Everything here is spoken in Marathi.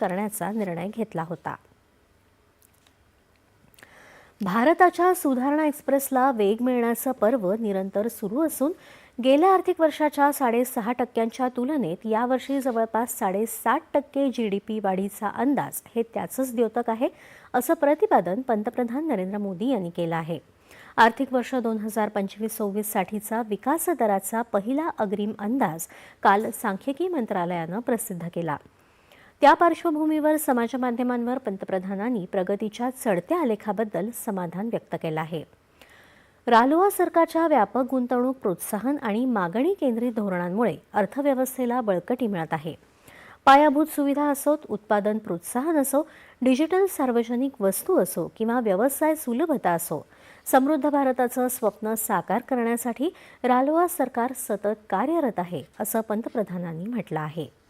करण्याचा निर्णय घेतला होता. भारताच्या सुधारणा एक्सप्रेसला वेग मिळण्याचं पर्व निरंतर सुरू असून गेल्या आर्थिक वर्षाच्या 6.5% तुलनेत यावर्षी जवळपास 7.5% GDP वाढीचा अंदाज हे त्याचंच द्योतक आहे, असं प्रतिपादन पंतप्रधान नरेंद्र मोदी यांनी केलं आहे. आर्थिक वर्ष 2025-26 साठीचा विकास दराचा पहिला अग्रिम अंदाज काल सांख्यिकी मंत्रालयानं प्रसिद्ध केला. त्या पार्श्वभूमीवर समाजमाध्यमांवर पंतप्रधानांनी प्रगतीच्या चढत्या आलेखाबद्दल समाधान व्यक्त केलं आहे. रालोआ सरकारच्या व्यापक गुंतवणूक प्रोत्साहन आणि मागणी केंद्रित धोरणांमुळे अर्थव्यवस्थेला बळकटी मिळत आहे. पायाभूत सुविधा असोत, उत्पादन प्रोत्साहन असो, डिजिटल सार्वजनिक वस्तू असो किंवा व्यवसाय सुलभता असो, समृद्ध भारताचं स्वप्न साकार करण्यासाठी रालोआ सरकार सतत कार्यरत आहे, असं पंतप्रधानांनी म्हटलं आहे.